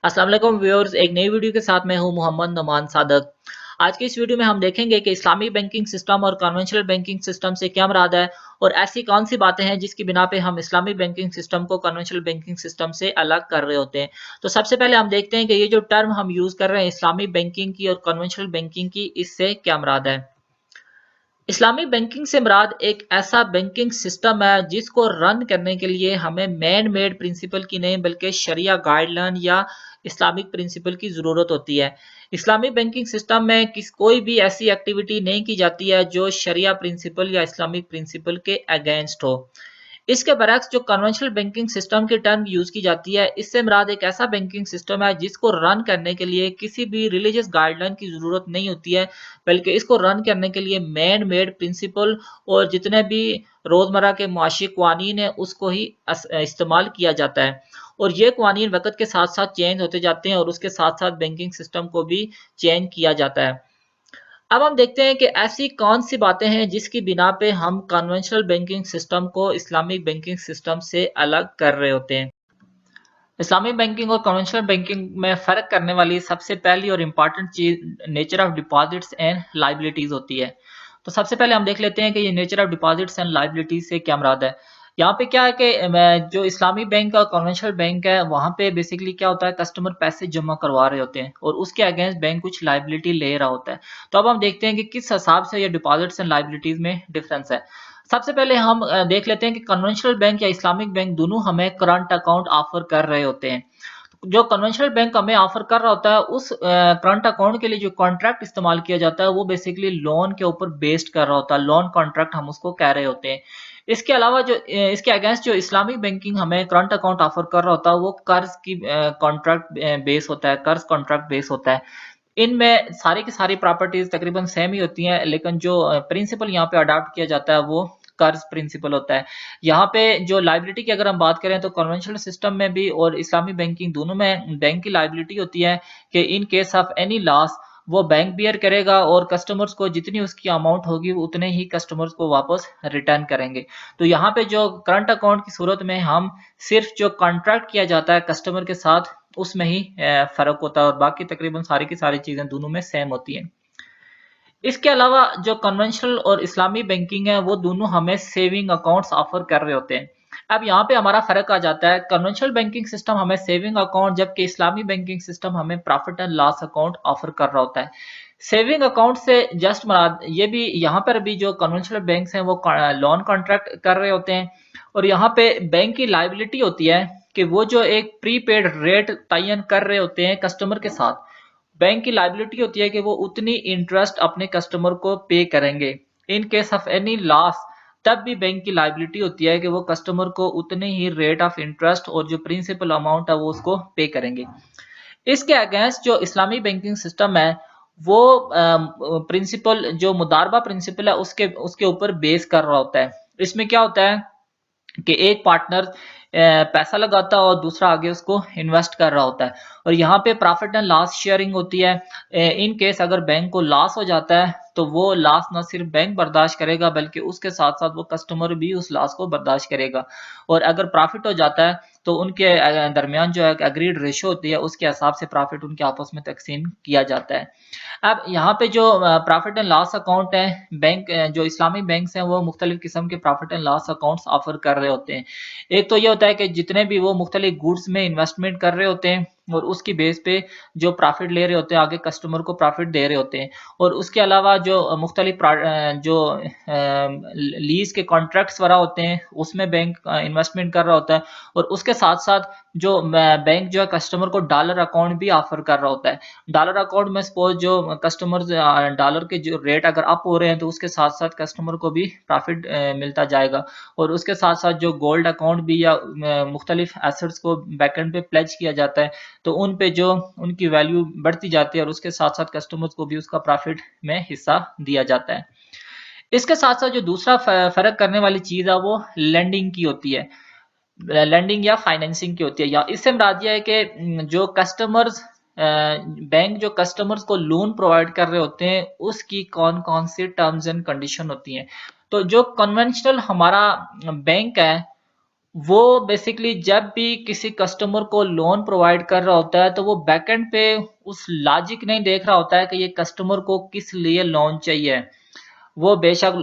अस्सलाम वालेकुम व्यूअर्स, एक नई वीडियो के साथ मैं हूं मोहम्मद नमान सादक। आज की इस वीडियो में हम देखेंगे कि इस्लामी बैंकिंग सिस्टम और कन्वेंशनल बैंकिंग सिस्टम से क्या मुराद है और ऐसी कौन सी बातें हैं जिसकी बिना पे हम इस्लामी बैंकिंग सिस्टम को कन्वेंशनल बैंकिंग सिस्टम से अलग कर रहे होते हैं। तो सबसे पहले हम देखते हैं कि ये जो टर्म हम यूज कर रहे हैं इस्लामी बैंकिंग की और कन्वेंशनल बैंकिंग की, इससे क्या मुराद है। इस्लामी बैंकिंग से मुराद एक ऐसा बैंकिंग सिस्टम है जिसको रन करने के लिए हमें मैन मेड प्रिंसिपल की नहीं बल्कि शरिया गाइडलाइन या इस्लामिक प्रिंसिपल की जरूरत होती है। इस्लामी बैंकिंग सिस्टम में कोई भी ऐसी एक्टिविटी नहीं की जाती है जो शरिया प्रिंसिपल या इस्लामिक प्रिंसिपल के अगेंस्ट हो। इसके बरक्स जो कन्वेंशनल बैंकिंग सिस्टम की टर्म यूज की जाती है, इससे मुराद एक ऐसा बैंकिंग सिस्टम है जिसको रन करने के लिए किसी भी रिलीजियस गाइडलाइन की जरूरत नहीं होती है, बल्कि इसको रन करने के लिए मैन मेड प्रिंसिपल और जितने भी रोजमर्रा के मुआशी कवानीन है उसको ही इस्तेमाल किया जाता है। और ये कवानीन वक्त के साथ साथ चेंज होते जाते हैं और उसके साथ साथ बैंकिंग सिस्टम को भी चेंज किया जाता है। अब हम देखते हैं कि ऐसी कौन सी बातें हैं जिसकी बिना पे हम कन्वेंशनल बैंकिंग सिस्टम को इस्लामिक बैंकिंग सिस्टम से अलग कर रहे होते हैं। इस्लामिक बैंकिंग और कन्वेंशनल बैंकिंग में फ़र्क करने वाली सबसे पहली और important cheese nature of deposits and liabilities होती है। तो सबसे पहले हम देख लेते हैं कि ये nature of deposits and liabilities से क्या मुराद है। यहाँ पे क्या है कि जो इस्लामी बैंक और कन्वेंशनल बैंक है वहाँ पे बेसिकली क्या होता है, कस्टमर पैसे जमा करवा रहे होते हैं और उसके अगेंस्ट बैंक कुछ लाइबिलिटी ले रहा होता है। तो अब हम देखते हैं कि किस हिसाब से ये डिपॉजिट्स एंड लाइबिलिटीज़ में डिफरेंस है। सबसे पहले हम देख लेते हैं कि कन्वेंशनल बैंक या इस्लामिक बैंक दोनों हमें करंट अकाउंट ऑफर कर रहे होते हैं। जो कन्वेंशनल बैंक हमें ऑफर कर रहा होता है उस करंट अकाउंट के लिए जो कॉन्ट्रैक्ट इस्तेमाल किया जाता है वो बेसिकली लोन के ऊपर बेस्ड कर रहा होता है, लोन कॉन्ट्रैक्ट हम उसको कह रहे होते हैं। इसके अलावा जो इसके अगेंस्ट जो इस्लामिक बैंकिंग हमें करंट अकाउंट ऑफर कर रहा होता है वो कर्ज की कॉन्ट्रैक्ट बेस होता है, कर्ज कॉन्ट्रैक्ट बेस होता है। इनमें सारी की सारी प्रॉपर्टीज तकरीबन सेम ही होती हैं, लेकिन जो प्रिंसिपल यहाँ पे अडॉप्ट किया जाता है वो कर्ज प्रिंसिपल होता है। यहाँ पे जो लाइबिलिटी की अगर हम बात करें तो कन्वेंशनल सिस्टम में भी और इस्लामी बैंकिंग दोनों में बैंक की लाइबिलिटी होती है कि in case of any loss वो बैंक बियर करेगा और कस्टमर्स को जितनी उसकी अमाउंट होगी उतने ही कस्टमर्स को वापस रिटर्न करेंगे। तो यहाँ पे जो करंट अकाउंट की सूरत में हम सिर्फ जो कॉन्ट्रैक्ट किया जाता है कस्टमर के साथ उसमें ही फर्क होता है और बाकी तकरीबन सारी की सारी चीजें दोनों में सेम होती हैं। इसके अलावा जो कन्वेंशनल और इस्लामी बैंकिंग है वो दोनों हमें सेविंग अकाउंट्स ऑफर कर रहे होते हैं। अब यहाँ पे हमारा फर्क आ जाता है, कन्वेंशनल बैंकिंग सिस्टम हमें सेविंग अकाउंट जबकि इस्लामी बैंकिंग सिस्टम हमें profit and loss account offer कर रहा होता है। सेविंग अकाउंट से जस्ट मुराद ये भी यहाँ पर भी जो कन्वेंशनल बैंक्स हैं वो लोन कॉन्ट्रैक्ट कर रहे होते हैं और यहाँ पे बैंक की लाइबिलिटी होती है कि वो जो एक प्रीपेड रेट तयन कर रहे होते हैं कस्टमर के साथ, बैंक की लाइबिलिटी होती है कि वो उतनी इंटरेस्ट अपने कस्टमर को पे करेंगे। In case of any loss तब भी बैंक की लाइबिलिटी होती है कि वो कस्टमर को उतने ही रेट ऑफ इंटरेस्ट और जो प्रिंसिपल अमाउंट है वो उसको पे करेंगे। इसके अगेंस्ट जो इस्लामी बैंकिंग सिस्टम है वो प्रिंसिपल जो मुदारबा प्रिंसिपल है उसके उसके ऊपर बेस कर रहा होता है। इसमें क्या होता है कि एक पार्टनर पैसा लगाता है और दूसरा आगे उसको इन्वेस्ट कर रहा होता है और यहाँ पे प्रॉफिट एंड लॉस शेयरिंग होती है। इन केस अगर बैंक को लॉस हो जाता है तो वो लॉस ना सिर्फ बैंक बर्दाश्त करेगा बल्कि उसके साथ साथ वो कस्टमर भी उस लॉस को बर्दाश्त करेगा और अगर प्रॉफिट हो जाता है तो उनके दरमियान जो है एग्रीड रेशो होती है उसके हिसाब से प्रॉफिट उनके आपस में तकसीम किया जाता है। अब यहाँ पे जो प्रॉफिट एंड लॉस अकाउंट है बैंक जो इस्लामिक बैंक्स हैं वो मुख्तलिफ किस्म के profit and loss accounts offer कर रहे होते हैं। एक तो ये होता है कि जितने भी वो मुख्तलिफ गुड्स में इन्वेस्टमेंट कर रहे होते हैं और उसकी बेस पे जो प्रॉफिट ले रहे होते हैं आगे कस्टमर को प्रॉफिट दे रहे होते हैं और उसके अलावा जो मुख्तलिफ जो लीज के कॉन्ट्रैक्ट्स वगैरह होते हैं उसमें बैंक इन्वेस्टमेंट कर रहा होता है और उसके साथ साथ जो बैंक जो है कस्टमर को डॉलर अकाउंट भी ऑफर कर रहा होता है। डॉलर अकाउंट में सपोज जो कस्टमर डॉलर के जो रेट अगर अप हो रहे हैं तो उसके साथ साथ कस्टमर को भी प्रॉफिट मिलता जाएगा और उसके साथ साथ जो गोल्ड अकाउंट भी या मुख्तलिफ एसेट्स को बैकएंड पे प्लेज किया जाता है तो उन पे जो उनकी वैल्यू बढ़ती जाती है और उसके साथ साथ कस्टमर्स को भी उसका प्रॉफिट में हिस्सा दिया जाता है। इसके साथ साथ जो दूसरा फर्क करने वाली चीज है वो लेंडिंग की होती है, लेंडिंग या फाइनेंसिंग की होती है। या इससे मुराद यह है कि जो कस्टमर्स बैंक जो कस्टमर्स को लोन प्रोवाइड कर रहे होते हैं उसकी कौन कौन सी टर्म्स एंड कंडीशन होती हैं। तो जो कन्वेंशनल हमारा बैंक है वो बेसिकली जब भी किसी कस्टमर को लोन प्रोवाइड कर रहा होता है तो वो बैकएंड पे उस लॉजिक नहीं देख रहा होता है कि ये कस्टमर को किस लिए लोन चाहिए। वो बेशक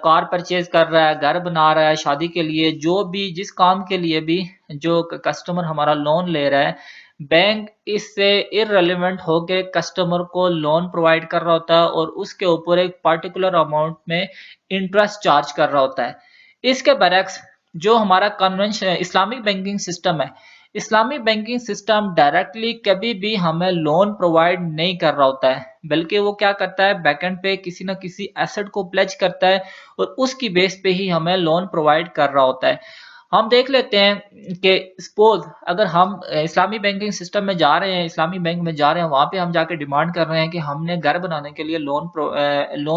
कार परचेज कर रहा है, घर बना रहा है, शादी के लिए, जो भी जिस काम के लिए भी जो कस्टमर हमारा लोन ले रहा है, बैंक इससे इररिलेवेंट होके कस्टमर को लोन प्रोवाइड कर रहा होता है और उसके ऊपर एक पर्टिकुलर अमाउंट में इंटरेस्ट चार्ज कर रहा होता है। इसके बरक्स जो हमारा कन्वेंशन इस्लामिक बैंकिंग सिस्टम है, इस्लामिक बैंकिंग सिस्टम डायरेक्टली कभी भी हमें लोन प्रोवाइड नहीं कर रहा होता है, बल्कि वो क्या करता है, बैकएंड पे किसी ना किसी एसेट को प्लेज करता है और उसकी बेस पे ही हमें लोन प्रोवाइड कर रहा होता है। हम देख लेते हैं कि सपोज अगर हम इस्लामी बैंकिंग सिस्टम में जा रहे हैं, इस्लामी बैंक में जा रहे हैं, वहां पे हम जाके डिमांड कर रहे हैं कि हमने घर बनाने के लिए लोन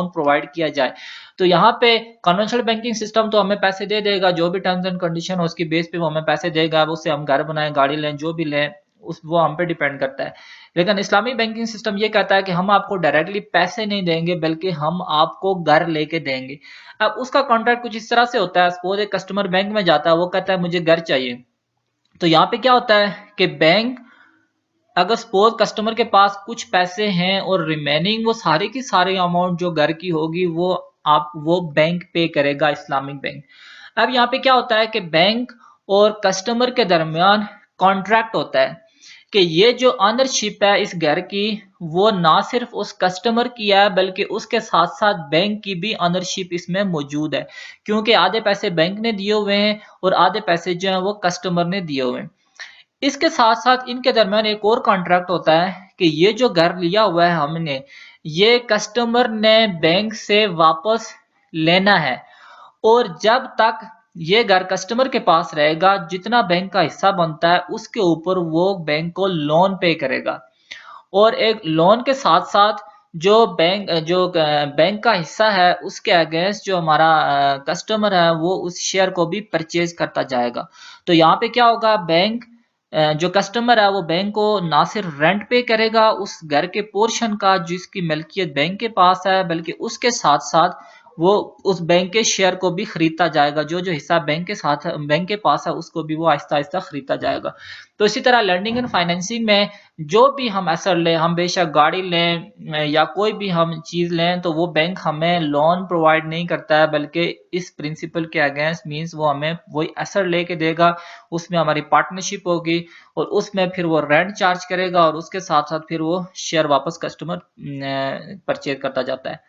प्रोवाइड किया जाए, तो यहाँ पे कन्वेंशनल बैंकिंग सिस्टम तो हमें पैसे दे देगा, जो भी टर्म्स एंड कंडीशन हो उसकी बेस पे वो हमें पैसे देगा, उससे हम घर बनाएं, गाड़ी लें, जो भी लें उस वो हम पे डिपेंड करता है। लेकिन इस्लामिक बैंकिंग सिस्टम ये कहता है कि हम आपको डायरेक्टली पैसे नहीं देंगे, बल्कि हम आपको घर लेके देंगे। अब उसका कॉन्ट्रैक्ट कुछ इस तरह से होता है, सपोज एक कस्टमर बैंक में जाता है, वो कहता है मुझे घर चाहिए, तो यहाँ पे क्या होता है कि बैंक, अगर सपोज कस्टमर के पास कुछ पैसे हैं और रिमेनिंग वो सारे की सारी अमाउंट जो घर की होगी वो बैंक पे करेगा, इस्लामिक बैंक। अब यहाँ पे क्या होता है कि बैंक और कस्टमर के दरमियान कॉन्ट्रैक्ट होता है कि ये जो ऑनरशिप है इस घर की, वो ना सिर्फ उस कस्टमर की है बल्कि उसके साथ साथ बैंक की भी ऑनरशिप इसमें मौजूद है, क्योंकि आधे पैसे बैंक ने दिए हुए हैं और आधे पैसे जो हैं वो कस्टमर ने दिए हुए हैं। इसके साथ साथ इनके दरमियान एक और कॉन्ट्रैक्ट होता है कि ये जो घर लिया हुआ है हमने, ये कस्टमर ने बैंक से वापस लेना है, और जब तक ये घर कस्टमर के पास रहेगा, जितना बैंक का हिस्सा बनता है उसके ऊपर वो बैंक को लोन पे करेगा। और एक लोन के साथ साथ जो बैंक का हिस्सा है उसके अगेंस्ट जो हमारा कस्टमर है वो उस शेयर को भी परचेज करता जाएगा। तो यहाँ पे क्या होगा, बैंक जो कस्टमर है वो बैंक को ना सिर्फ रेंट पे करेगा उस घर के पोर्शन का जिसकी मलकियत बैंक के पास है, बल्कि उसके साथ साथ वो उस बैंक के शेयर को भी खरीदता जाएगा, जो जो हिस्सा बैंक के पास है उसको भी वो आहिस्ता आहिस्ता खरीदता जाएगा। तो इसी तरह लैंडिंग एंड फाइनेंसिंग में जो भी हम एसेट लें, हम बेशक गाड़ी लें या कोई भी हम चीज लें, तो वो बैंक हमें लोन प्रोवाइड नहीं करता है, बल्कि इस प्रिंसिपल के अगेंस्ट मींस वो हमें वही एसेट लेके देगा, उसमें हमारी पार्टनरशिप होगी और उसमें फिर वो रेंट चार्ज करेगा और उसके साथ साथ फिर वो शेयर वापस कस्टमर परचेज करता जाता है।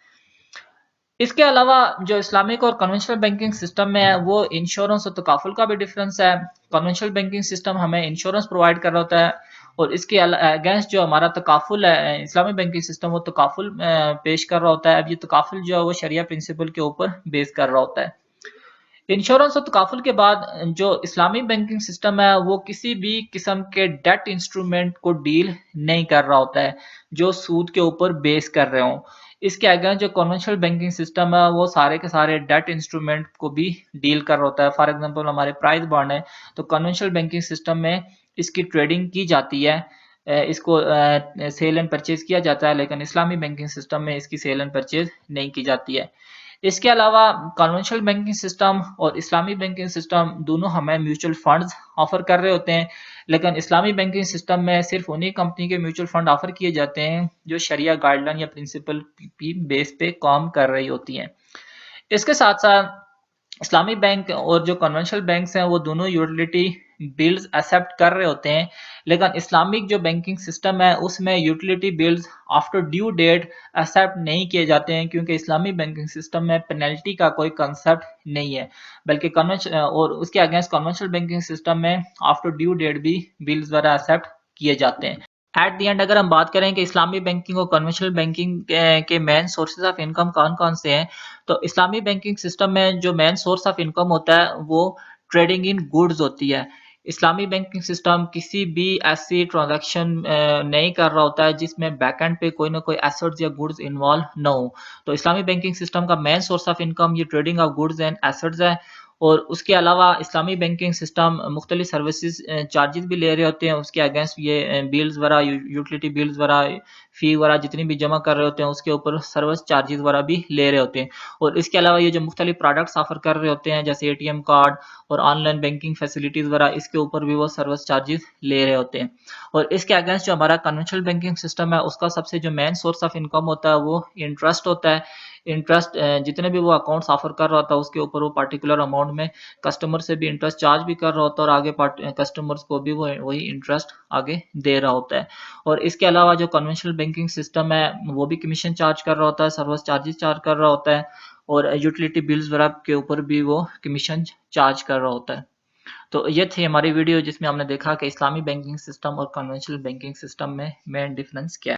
इसके अलावा जो इस्लामिक और कन्वेंशनल बैंकिंग सिस्टम में है वो इंश्योरेंस और तकाफुल का भी डिफरेंस है। कन्वेंशनल बैंकिंग सिस्टम हमें इंश्योरेंस प्रोवाइड कर रहा होता है और इसके अगेंस्ट जो हमारा तकाफुल है, इस्लामिक बैंकिंग सिस्टम वो तकाफुल पेश कर रहा होता है। अब ये तकाफुल जो है वो शरिया प्रिंसिपल के ऊपर बेस कर रहा होता है। इंश्योरेंस और तकाफुल के बाद जो इस्लामिक बैंकिंग सिस्टम है वो किसी भी किस्म के डेट इंस्ट्रूमेंट को डील नहीं कर रहा होता है जो सूद के ऊपर बेस कर रहे हो। इसके अगेंस्ट जो कन्वेंशनल बैंकिंग सिस्टम है वो सारे के सारे डेट इंस्ट्रूमेंट को भी डील कर रहा होता है। फॉर एग्जांपल हमारे प्राइस बॉन्ड है, तो कन्वेंशनल बैंकिंग सिस्टम में इसकी ट्रेडिंग की जाती है, इसको सेल एंड परचेज किया जाता है, लेकिन इस्लामी बैंकिंग सिस्टम में इसकी सेल एंड परचेज नहीं की जाती है। इसके अलावा कन्वेंशनल बैंकिंग सिस्टम और इस्लामी बैंकिंग सिस्टम दोनों हमें म्यूचुअल फंड्स ऑफर कर रहे होते हैं, लेकिन इस्लामी बैंकिंग सिस्टम में सिर्फ उन्हीं कंपनी के म्यूचुअल फंड ऑफर किए जाते हैं जो शरिया गाइडलाइन या प्रिंसिपल की बेस पे काम कर रही होती हैं। इसके साथ साथ इस्लामिक बैंक और जो कन्वेंशनल बैंक्स हैं वो दोनों यूटिलिटी बिल्स एक्सेप्ट कर रहे होते हैं, लेकिन इस्लामिक जो बैंकिंग सिस्टम है उसमें utility bills after due date accept नहीं किए जाते हैं, क्योंकि इस्लामिक बैंकिंग सिस्टम में पेनल्टी का कोई कंसेप्ट नहीं है, बल्कि कन्वेंशन और उसके अगेंस्ट कन्वेंशनल बैंकिंग सिस्टम में आफ्टर ड्यू डेट भी बिल्स वगैरह एक्सेप्ट किए जाते हैं। एट दी एंड अगर हम बात करें कि इस्लामी बैंकिंग और कन्वेंशनल बैंकिंग के मेन सोर्सेज ऑफ इनकम कौन कौन से हैं, तो इस्लामी बैंकिंग सिस्टम में जो मेन सोर्स ऑफ इनकम होता है वो ट्रेडिंग इन गुड्स होती है। इस्लामी बैंकिंग सिस्टम किसी भी ऐसी ट्रांजैक्शन नहीं कर रहा होता है जिसमें बैकएंड पे कोई ना कोई एसेट्स या गुड्स इन्वॉल्व ना हो। तो इस्लामी बैंकिंग सिस्टम का मेन सोर्स ऑफ इनकम ये trading of goods and assets है, और उसके अलावा इस्लामी बैंकिंग सिस्टम मुख्तलिफ सर्विसेज चार्जेस भी ले रहे होते हैं, उसके अगेंस्ट ये बिल्स वगैरह, यूटिलिटी बिल्स वगैरह, फ़ी वगैरह जितनी भी जमा कर रहे होते हैं उसके ऊपर सर्विस चार्जेस वगैरह भी ले रहे होते हैं। और इसके अलावा ये जो मुख्तलिफ प्रोडक्ट्स ऑफर कर रहे होते हैं जैसे एटीएम कार्ड और ऑनलाइन बैंकिंग फैसिलिटीज़ वगैरह, इसके ऊपर भी वो सर्विस चार्जेस ले रहे होते हैं। और इसके अगेंस्ट जो हमारा कन्वेंशनल बैंकिंग सिस्टम है उसका सबसे जो मेन सोर्स ऑफ इनकम होता है वो इंटरेस्ट होता है। इंटरेस्ट जितने भी वो अकाउंट्स ऑफर कर रहा होता है उसके ऊपर वो पर्टिकुलर अमाउंट में कस्टमर से भी इंटरेस्ट चार्ज भी कर रहा होता है और आगे कस्टमर्स को भी वो वही इंटरेस्ट आगे दे रहा होता है। और इसके अलावा जो कन्वेंशनल बैंकिंग सिस्टम है वो भी कमीशन चार्ज कर रहा होता है, सर्विस चार्जेस चार्ज कर रहा होता है और यूटिलिटी बिल्स वगैरह के ऊपर भी वो कमीशन चार्ज कर रहा होता है। तो ये थी हमारी वीडियो जिसमें हमने देखा कि इस्लामी बैंकिंग सिस्टम और कन्वेंशनल बैंकिंग सिस्टम में मेन डिफरेंस क्या है।